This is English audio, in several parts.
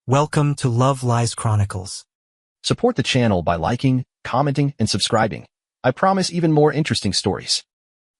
Welcome to Love Lies Chronicles. Support the channel by liking, commenting, and subscribing. I promise even more interesting stories.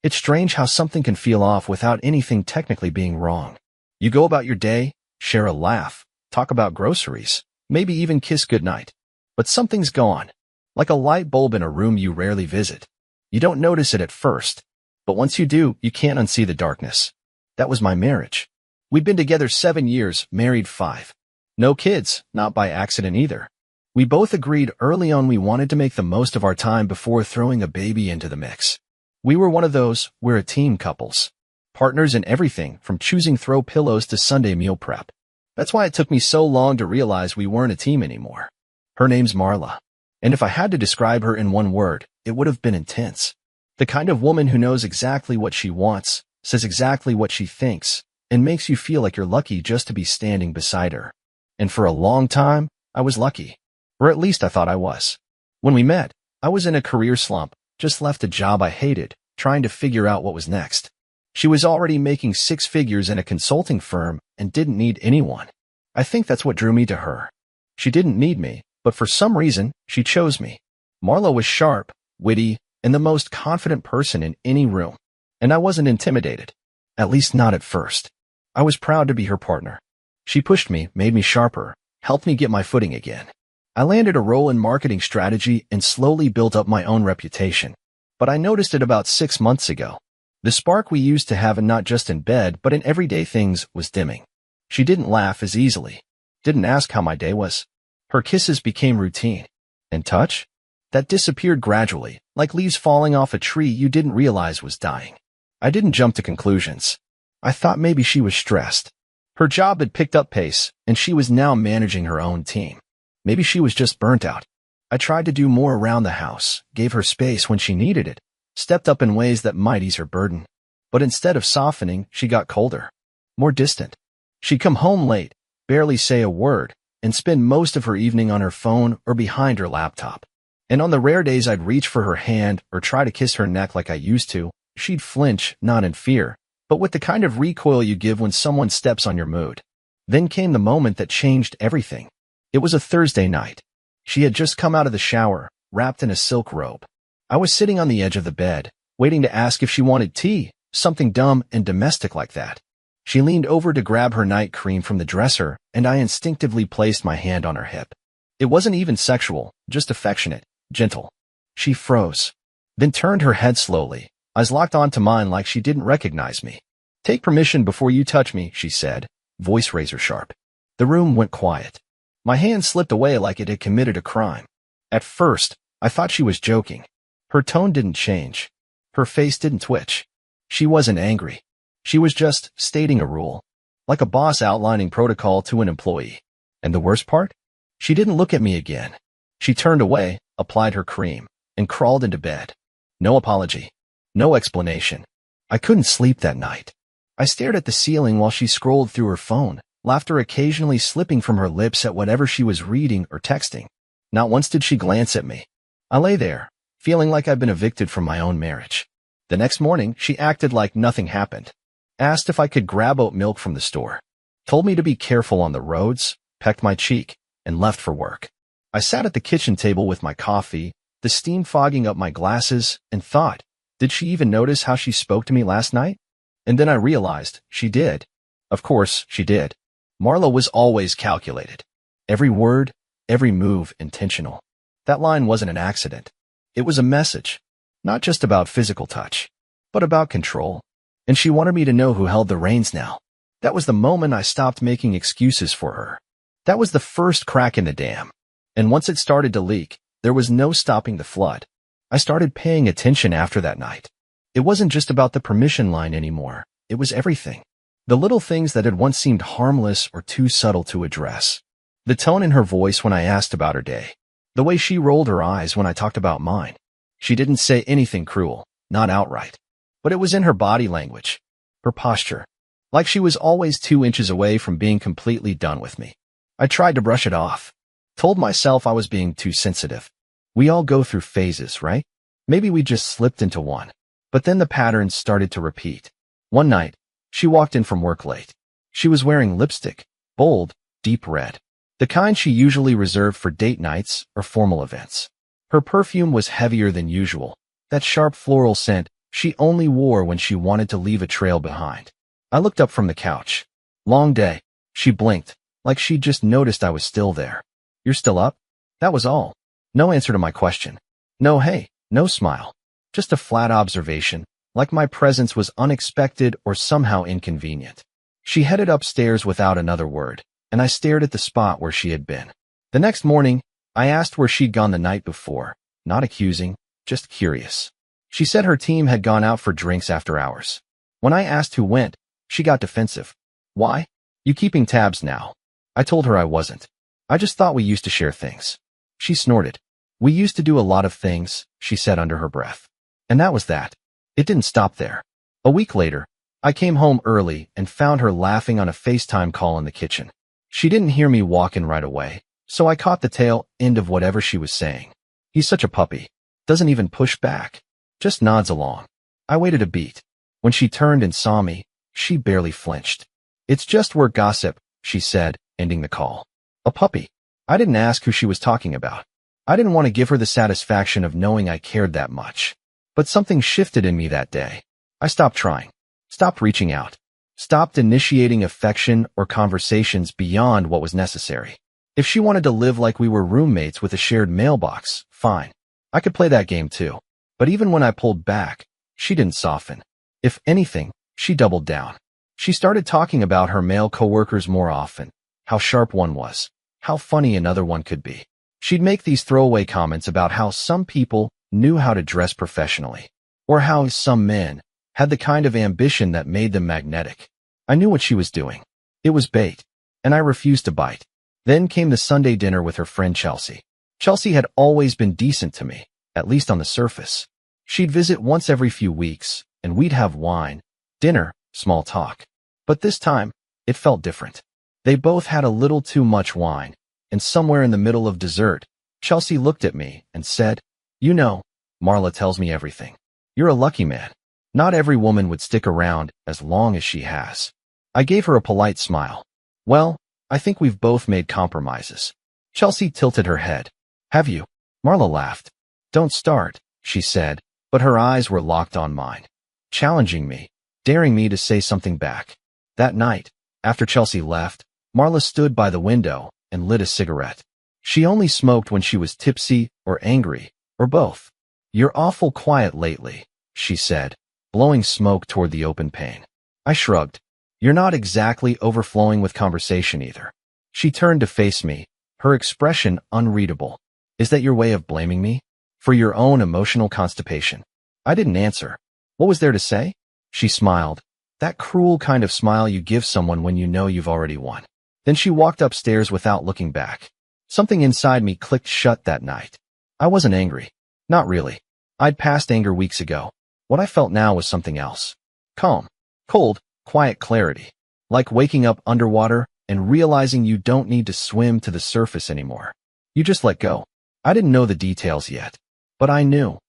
It's strange how something can feel off without anything technically being wrong. You go about your day, share a laugh, talk about groceries, maybe even kiss goodnight. But something's gone, like a light bulb in a room you rarely visit. You don't notice it at first, but once you do, you can't unsee the darkness. That was my marriage. We'd been together 7 years, married 5. No kids, not by accident either. We both agreed early on we wanted to make the most of our time before throwing a baby into the mix. We were one of those, we're a team couples. Partners in everything from choosing throw pillows to Sunday meal prep. That's why it took me so long to realize we weren't a team anymore. Her name's Marla. And if I had to describe her in one word, it would have been intense. The kind of woman who knows exactly what she wants, says exactly what she thinks, and makes you feel like you're lucky just to be standing beside her. And for a long time, I was lucky. Or at least I thought I was. When we met, I was in a career slump, just left a job I hated, trying to figure out what was next. She was already making 6 figures in a consulting firm and didn't need anyone. I think that's what drew me to her. She didn't need me, but for some reason, she chose me. Marla was sharp, witty, and the most confident person in any room. And I wasn't intimidated. At least not at first. I was proud to be her partner. She pushed me, made me sharper, helped me get my footing again. I landed a role in marketing strategy and slowly built up my own reputation. But I noticed it about 6 months ago. The spark we used to have, and not just in bed, but in everyday things, was dimming. She didn't laugh as easily. Didn't ask how my day was. Her kisses became routine. And touch? That disappeared gradually, like leaves falling off a tree you didn't realize was dying. I didn't jump to conclusions. I thought maybe she was stressed. Her job had picked up pace, and she was now managing her own team. Maybe she was just burnt out. I tried to do more around the house, gave her space when she needed it, stepped up in ways that might ease her burden. But instead of softening, she got colder, more distant. She'd come home late, barely say a word, and spend most of her evening on her phone or behind her laptop. And on the rare days I'd reach for her hand or try to kiss her neck like I used to, she'd flinch, not in fear, but with the kind of recoil you give when someone steps on your mood. Then came the moment that changed everything. It was a Thursday night. She had just come out of the shower, wrapped in a silk robe. I was sitting on the edge of the bed, waiting to ask if she wanted tea, something dumb and domestic like that. She leaned over to grab her night cream from the dresser, and I instinctively placed my hand on her hip. It wasn't even sexual, just affectionate, gentle. She froze, then turned her head slowly, eyes locked onto mine like she didn't recognize me. "Take permission before you touch me," she said, voice razor sharp. The room went quiet. My hand slipped away like it had committed a crime. At first, I thought she was joking. Her tone didn't change. Her face didn't twitch. She wasn't angry. She was just stating a rule, like a boss outlining protocol to an employee. And the worst part? She didn't look at me again. She turned away, applied her cream, and crawled into bed. No apology. No explanation. I couldn't sleep that night. I stared at the ceiling while she scrolled through her phone, laughter occasionally slipping from her lips at whatever she was reading or texting. Not once did she glance at me. I lay there, feeling like I'd been evicted from my own marriage. The next morning, she acted like nothing happened. Asked if I could grab oat milk from the store. Told me to be careful on the roads, pecked my cheek, and left for work. I sat at the kitchen table with my coffee, the steam fogging up my glasses, and thought, did she even notice how she spoke to me last night? And then I realized she did. Of course, she did. Marla was always calculated. Every word, every move intentional. That line wasn't an accident. It was a message, not just about physical touch, but about control. And she wanted me to know who held the reins now. That was the moment I stopped making excuses for her. That was the first crack in the dam. And once it started to leak, there was no stopping the flood. I started paying attention after that night. It wasn't just about the permission line anymore. It was everything. The little things that had once seemed harmless or too subtle to address. The tone in her voice when I asked about her day. The way she rolled her eyes when I talked about mine. She didn't say anything cruel, not outright. But it was in her body language. Her posture. Like she was always 2 inches away from being completely done with me. I tried to brush it off. Told myself I was being too sensitive. We all go through phases, right? Maybe we just slipped into one. But then the patterns started to repeat. One night, she walked in from work late. She was wearing lipstick, bold, deep red. the kind she usually reserved for date nights or formal events. Her perfume was heavier than usual, that sharp floral scent she only wore when she wanted to leave a trail behind. I looked up from the couch. Long day. She blinked, like she'd just noticed I was still there. You're still up? That was all. No answer to my question. No hey, no smile. Just a flat observation, like my presence was unexpected or somehow inconvenient. She headed upstairs without another word, and I stared at the spot where she had been. The next morning, I asked where she'd gone the night before, not accusing, just curious. She said her team had gone out for drinks after hours. When I asked who went, she got defensive. Why? You keeping tabs now? I told her I wasn't. I just thought we used to share things. She snorted. We used to do a lot of things, she said under her breath. And that was that. It didn't stop there. A week later, I came home early and found her laughing on a FaceTime call in the kitchen. She didn't hear me walk in right away, so I caught the tail end of whatever she was saying. He's such a puppy. Doesn't even push back. Just nods along. I waited a beat. When she turned and saw me, she barely flinched. It's just work gossip, she said, ending the call. A puppy. I didn't ask who she was talking about. I didn't want to give her the satisfaction of knowing I cared that much. But something shifted in me that day. I stopped trying. Stopped reaching out. Stopped initiating affection or conversations beyond what was necessary. If she wanted to live like we were roommates with a shared mailbox, fine. I could play that game too. But even when I pulled back, she didn't soften. If anything, she doubled down. She started talking about her male coworkers more often, how sharp one was, how funny another one could be. She'd make these throwaway comments about how some people knew how to dress professionally, or how some men had the kind of ambition that made them magnetic. I knew what she was doing. It was bait, and I refused to bite. Then came the Sunday dinner with her friend Chelsea. Chelsea had always been decent to me, at least on the surface. She'd visit once every few weeks, and we'd have wine, dinner, small talk. But this time, it felt different. They both had a little too much wine, and somewhere in the middle of dessert, Chelsea looked at me and said, "You know, Marla tells me everything. You're a lucky man. Not every woman would stick around as long as she has." I gave her a polite smile. Well, I think we've both made compromises. Chelsea tilted her head. Have you? Marla laughed. Don't start, she said, but her eyes were locked on mine, challenging me, daring me to say something back. That night, after Chelsea left, Marla stood by the window and lit a cigarette. She only smoked when she was tipsy or angry, or both. You're awful quiet lately, she said, blowing smoke toward the open pane. I shrugged. You're not exactly overflowing with conversation either. She turned to face me, her expression unreadable. Is that your way of blaming me? For your own emotional constipation? I didn't answer. What was there to say? She smiled. That cruel kind of smile you give someone when you know you've already won. Then she walked upstairs without looking back. Something inside me clicked shut that night. I wasn't angry. Not really. I'd passed anger weeks ago. What I felt now was something else. Calm. Cold, quiet clarity. Like waking up underwater and realizing you don't need to swim to the surface anymore. You just let go. I didn't know the details yet. But I knew.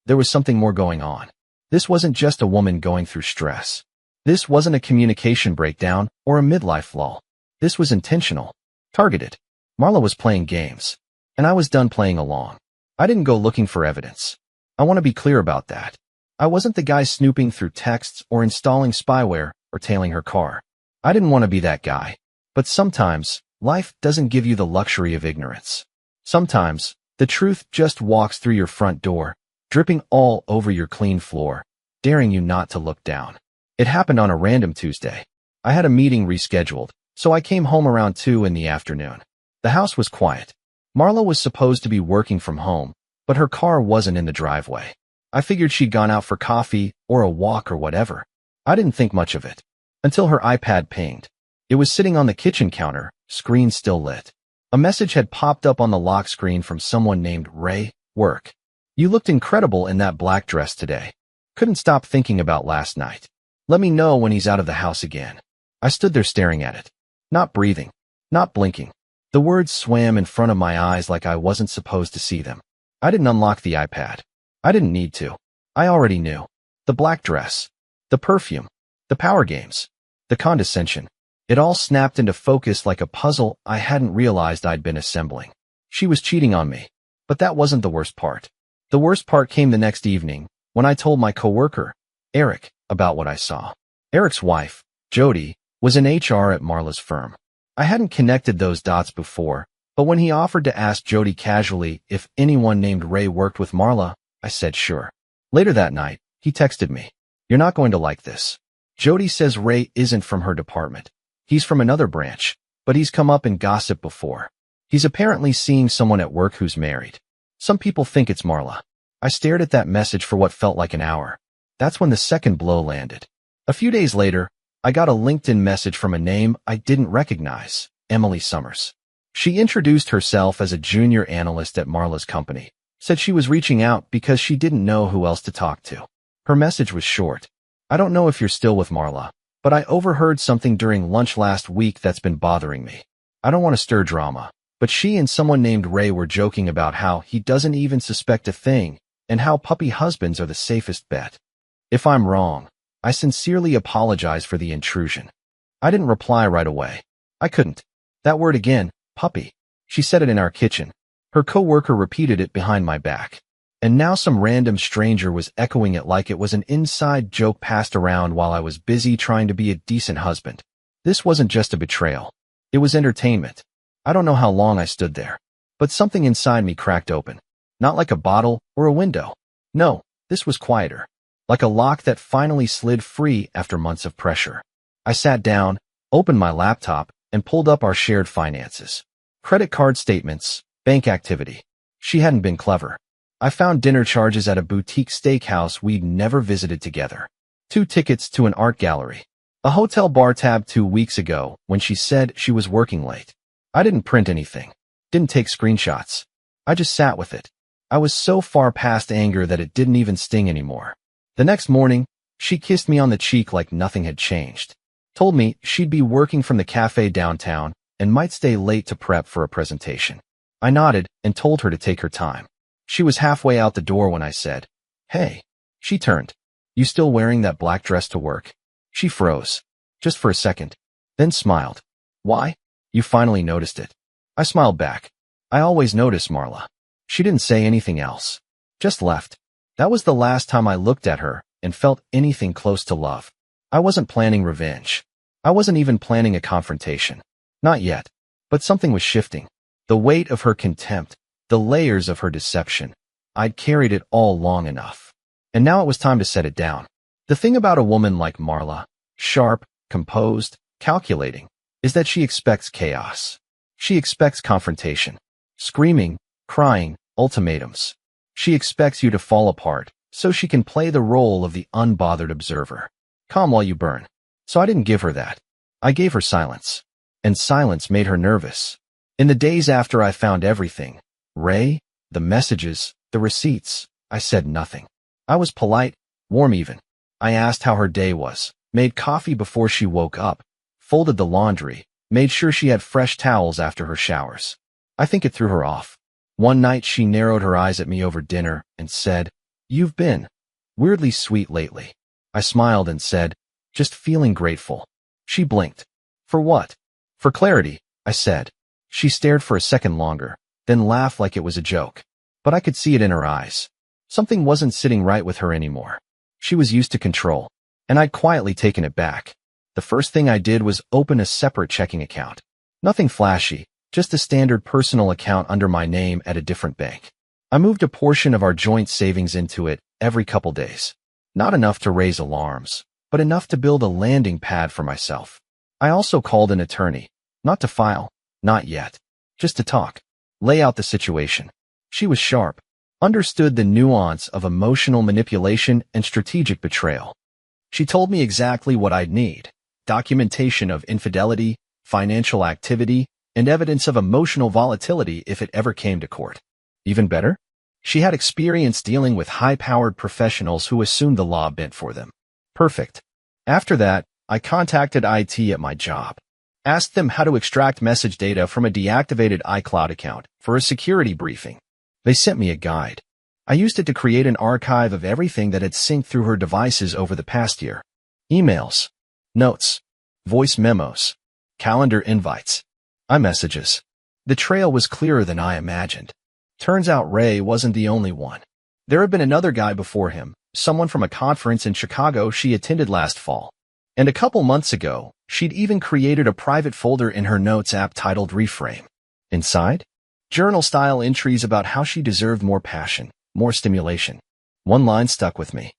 There was something more going on. This wasn't just a woman going through stress. This wasn't a communication breakdown or a midlife lull. This was intentional. Targeted. Marla was playing games. And I was done playing along. I didn't go looking for evidence. I want to be clear about that. I wasn't the guy snooping through texts or installing spyware or tailing her car. I didn't want to be that guy. But sometimes, life doesn't give you the luxury of ignorance. Sometimes, the truth just walks through your front door, dripping all over your clean floor, daring you not to look down. It happened on a random Tuesday. I had a meeting rescheduled, so I came home around 2 in the afternoon. The house was quiet. Marla was supposed to be working from home, but her car wasn't in the driveway. I figured she'd gone out for coffee or a walk or whatever. I didn't think much of it. Until her iPad pinged. It was sitting on the kitchen counter, screen still lit. A message had popped up on the lock screen from someone named Ray, work. You looked incredible in that black dress today. Couldn't stop thinking about last night. Let me know when he's out of the house again. I stood there staring at it. Not breathing. Not blinking. The words swam in front of my eyes like I wasn't supposed to see them. I didn't unlock the iPad. I didn't need to. I already knew. The black dress. The perfume. The power games. The condescension. It all snapped into focus like a puzzle I hadn't realized I'd been assembling. She was cheating on me. But that wasn't the worst part. The worst part came the next evening, when I told my coworker, Eric, about what I saw. Eric's wife, Jody, was in HR at Marla's firm. I hadn't connected those dots before, but when he offered to ask Jody casually if anyone named Ray worked with Marla, I said sure. Later that night, he texted me, "You're not going to like this. Jody says Ray isn't from her department. He's from another branch, but he's come up in gossip before. He's apparently seeing someone at work who's married. Some people think it's Marla." I stared at that message for what felt like an hour. That's when the second blow landed. A few days later, I got a LinkedIn message from a name I didn't recognize, Emily Summers. She introduced herself as a junior analyst at Marla's company, said she was reaching out because she didn't know who else to talk to. Her message was short. "I don't know if you're still with Marla, but I overheard something during lunch last week that's been bothering me. I don't want to stir drama, but she and someone named Ray were joking about how he doesn't even suspect a thing and how puppy husbands are the safest bet. If I'm wrong, I sincerely apologize for the intrusion." I didn't reply right away. I couldn't. That word again, puppy. She said it in our kitchen. Her coworker repeated it behind my back. And now some random stranger was echoing it like it was an inside joke passed around while I was busy trying to be a decent husband. This wasn't just a betrayal. It was entertainment. I don't know how long I stood there, but something inside me cracked open. Not like a bottle or a window. No, this was quieter. Like a lock that finally slid free after months of pressure. I sat down, opened my laptop, and pulled up our shared finances. Credit card statements, bank activity. She hadn't been clever. I found dinner charges at a boutique steakhouse we'd never visited together. 2 tickets to an art gallery. A hotel bar tab 2 weeks ago when she said she was working late. I didn't print anything. Didn't take screenshots. I just sat with it. I was so far past anger that it didn't even sting anymore. The next morning, she kissed me on the cheek like nothing had changed. Told me she'd be working from the cafe downtown and might stay late to prep for a presentation. I nodded and told her to take her time. She was halfway out the door when I said, "Hey." She turned. "You still wearing that black dress to work?" She froze. Just for a second. Then smiled. "Why? You finally noticed it." I smiled back. "I always notice, Marla." She didn't say anything else. Just left. That was the last time I looked at her and felt anything close to love. I wasn't planning revenge. I wasn't even planning a confrontation. Not yet. But something was shifting. The weight of her contempt, the layers of her deception. I'd carried it all long enough. And now it was time to set it down. The thing about a woman like Marla, sharp, composed, calculating, is that she expects chaos. She expects confrontation. Screaming, crying, ultimatums. She expects you to fall apart so she can play the role of the unbothered observer. Calm while you burn. So I didn't give her that. I gave her silence. And silence made her nervous. In the days after I found everything, Ray, the messages, the receipts, I said nothing. I was polite, warm even. I asked how her day was, made coffee before she woke up, folded the laundry, made sure she had fresh towels after her showers. I think it threw her off. One night she narrowed her eyes at me over dinner and said, "You've been weirdly sweet lately." I smiled and said, "Just feeling grateful." She blinked. "For what?" "For clarity," I said. She stared for a second longer, then laughed like it was a joke. But I could see it in her eyes. Something wasn't sitting right with her anymore. She was used to control, and I'd quietly taken it back. The first thing I did was open a separate checking account. Nothing flashy, just a standard personal account under my name at a different bank. I moved a portion of our joint savings into it every couple days. Not enough to raise alarms, but enough to build a landing pad for myself. I also called an attorney, not to file, not yet, just to talk, lay out the situation. She was sharp, understood the nuance of emotional manipulation and strategic betrayal. She told me exactly what I'd need: documentation of infidelity, financial activity, and evidence of emotional volatility if it ever came to court. Even better, she had experience dealing with high-powered professionals who assumed the law bent for them. Perfect. After that, I contacted IT at my job. Asked them how to extract message data from a deactivated iCloud account for a security briefing. They sent me a guide. I used it to create an archive of everything that had synced through her devices over the past year. Emails, notes, voice memos, calendar invites, iMessages. The trail was clearer than I imagined. Turns out Ray wasn't the only one. There had been another guy before him, someone from a conference in Chicago she attended last fall. And a couple months ago, she'd even created a private folder in her notes app titled Reframe. Inside, journal-style entries about how she deserved more passion, more stimulation. One line stuck with me.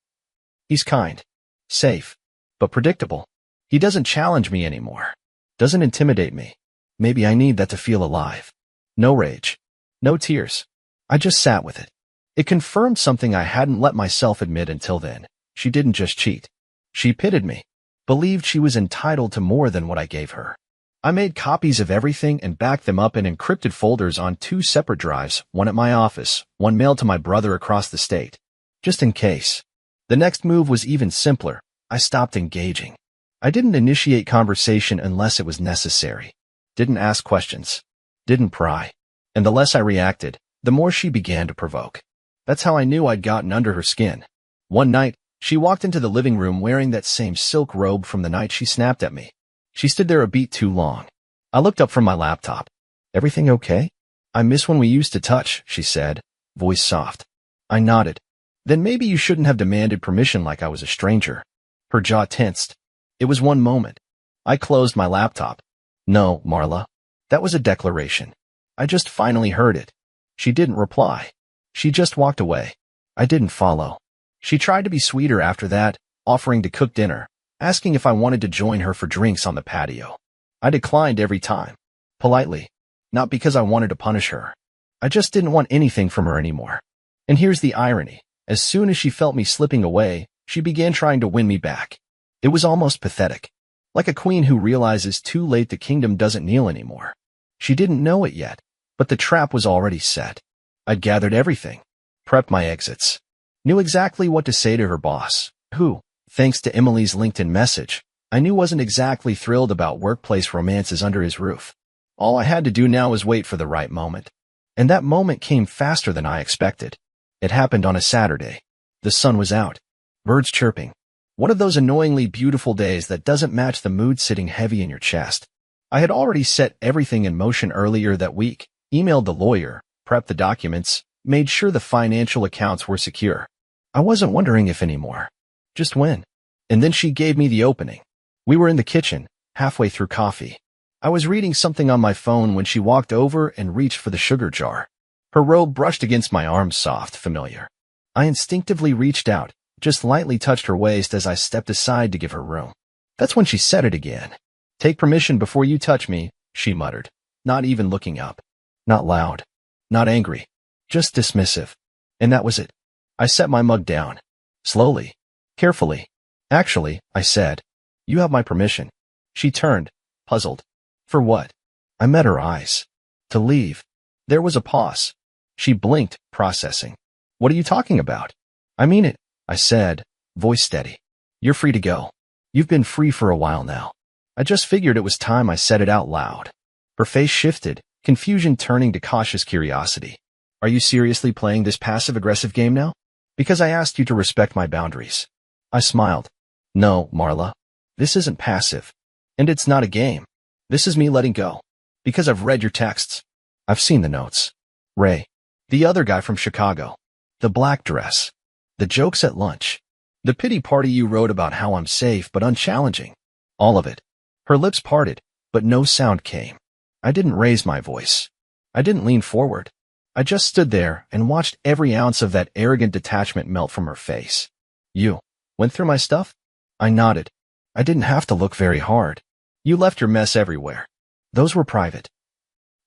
He's kind, safe, but predictable. He doesn't challenge me anymore. Doesn't intimidate me. Maybe I need that to feel alive. No rage. No tears. I just sat with it. It confirmed something I hadn't let myself admit until then. She didn't just cheat. She pitted me. Believed she was entitled to more than what I gave her. I made copies of everything and backed them up in encrypted folders on 2 separate drives, one at my office, one mailed to my brother across the state. Just in case. The next move was even simpler. I stopped engaging. I didn't initiate conversation unless it was necessary. Didn't ask questions. Didn't pry. And the less I reacted, the more she began to provoke. That's how I knew I'd gotten under her skin. One night, she walked into the living room wearing that same silk robe from the night she snapped at me. She stood there a beat too long. I looked up from my laptop. Everything okay? I miss when we used to touch, she said, voice soft. I nodded. Then maybe you shouldn't have demanded permission like I was a stranger. Her jaw tensed. It was one moment. I closed my laptop. No, Marla. That was a declaration. I just finally heard it. She didn't reply. She just walked away. I didn't follow. She tried to be sweeter after that, offering to cook dinner, asking if I wanted to join her for drinks on the patio. I declined every time. Politely. Not because I wanted to punish her. I just didn't want anything from her anymore. And here's the irony. As soon as she felt me slipping away, she began trying to win me back. It was almost pathetic. Like a queen who realizes too late the kingdom doesn't kneel anymore. She didn't know it yet, but the trap was already set. I'd gathered everything. Prepped my exits. Knew exactly what to say to her boss, who, thanks to Emily's LinkedIn message, I knew wasn't exactly thrilled about workplace romances under his roof. All I had to do now was wait for the right moment. And that moment came faster than I expected. It happened on a Saturday. The sun was out. Birds chirping. One of those annoyingly beautiful days that doesn't match the mood sitting heavy in your chest. I had already set everything in motion earlier that week, emailed the lawyer, prepped the documents, made sure the financial accounts were secure. I wasn't wondering if anymore. Just when. And then she gave me the opening. We were in the kitchen, halfway through coffee. I was reading something on my phone when she walked over and reached for the sugar jar. Her robe brushed against my arm, soft, familiar. I instinctively reached out, just lightly touched her waist as I stepped aside to give her room. That's when she said it again. Take permission before you touch me, she muttered, not even looking up. Not loud. Not angry. Just dismissive. And that was it. I set my mug down. Slowly. Carefully. Actually, I said, you have my permission. She turned, puzzled. For what? I met her eyes. To leave. There was a pause. She blinked, processing. What are you talking about? I mean it, I said, voice steady. You're free to go. You've been free for a while now. I just figured it was time I said it out loud. Her face shifted, confusion turning to cautious curiosity. Are you seriously playing this passive-aggressive game now? Because I asked you to respect my boundaries. I smiled. No, Marla. This isn't passive. And it's not a game. This is me letting go. Because I've read your texts. I've seen the notes. Ray. The other guy from Chicago. The black dress. The jokes at lunch. The pity party you wrote about how I'm safe but unchallenging. All of it. Her lips parted, but no sound came. I didn't raise my voice. I didn't lean forward. I just stood there and watched every ounce of that arrogant detachment melt from her face. You went through my stuff? I nodded. I didn't have to look very hard. You left your mess everywhere. Those were private.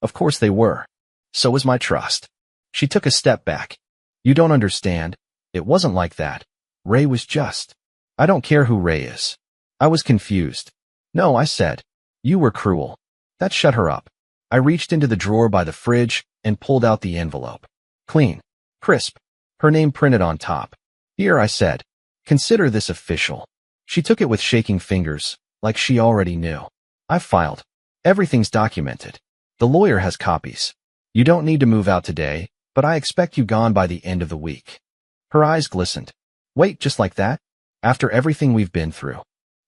Of course they were. So was my trust. She took a step back. You don't understand. It wasn't like that. Ray was just. I don't care who Ray is. I was confused. No, I said. You were cruel. That shut her up. I reached into the drawer by the fridge and pulled out the envelope. Clean. Crisp. Her name printed on top. Here, I said. Consider this official. She took it with shaking fingers, like she already knew. I filed. Everything's documented. The lawyer has copies. You don't need to move out today, but I expect you gone by the end of the week. Her eyes glistened. Wait, just like that? After everything we've been through?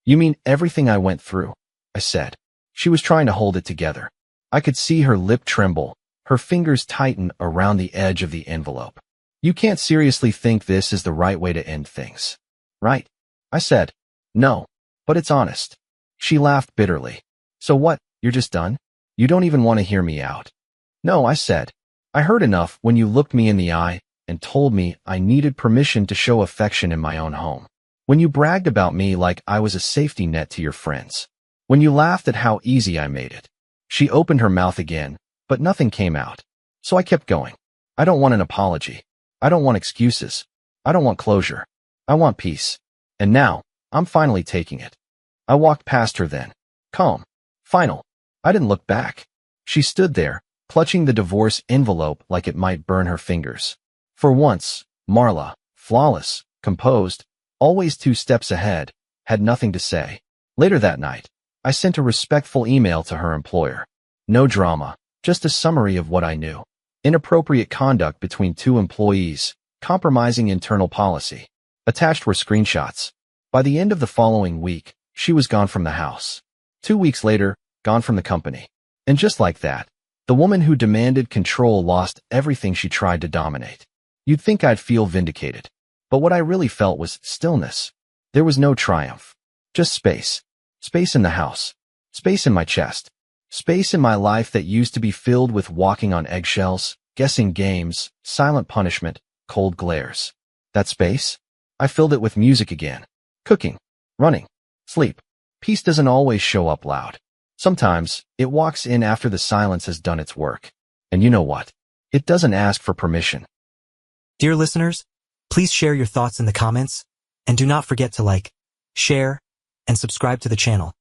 You mean everything I went through? I said. She was trying to hold it together. I could see her lip tremble, her fingers tighten around the edge of the envelope. You can't seriously think this is the right way to end things, right? I said. No, but it's honest. She laughed bitterly. So what, you're just done? You don't even want to hear me out. No, I said. I heard enough when you looked me in the eye and told me I needed permission to show affection in my own home. When you bragged about me like I was a safety net to your friends. When you laughed at how easy I made it. She opened her mouth again, but nothing came out. So I kept going. I don't want an apology. I don't want excuses. I don't want closure. I want peace. And now, I'm finally taking it. I walked past her then. Calm. Final. I didn't look back. She stood there, clutching the divorce envelope like it might burn her fingers. For once, Marla, flawless, composed, always 2 steps ahead, had nothing to say. Later that night, I sent a respectful email to her employer. No drama, just a summary of what I knew. Inappropriate conduct between 2 employees, compromising internal policy. Attached were screenshots. By the end of the following week, she was gone from the house. 2 weeks later, gone from the company. And just like that, the woman who demanded control lost everything she tried to dominate. You'd think I'd feel vindicated. But what I really felt was stillness. There was no triumph. Just space. Space in the house. Space in my chest. Space in my life that used to be filled with walking on eggshells, guessing games, silent punishment, cold glares. That space? I filled it with music again. Cooking. Running. Sleep. Peace doesn't always show up loud. Sometimes, it walks in after the silence has done its work. And you know what? It doesn't ask for permission. Dear listeners, please share your thoughts in the comments, and do not forget to like, share, and subscribe to the channel.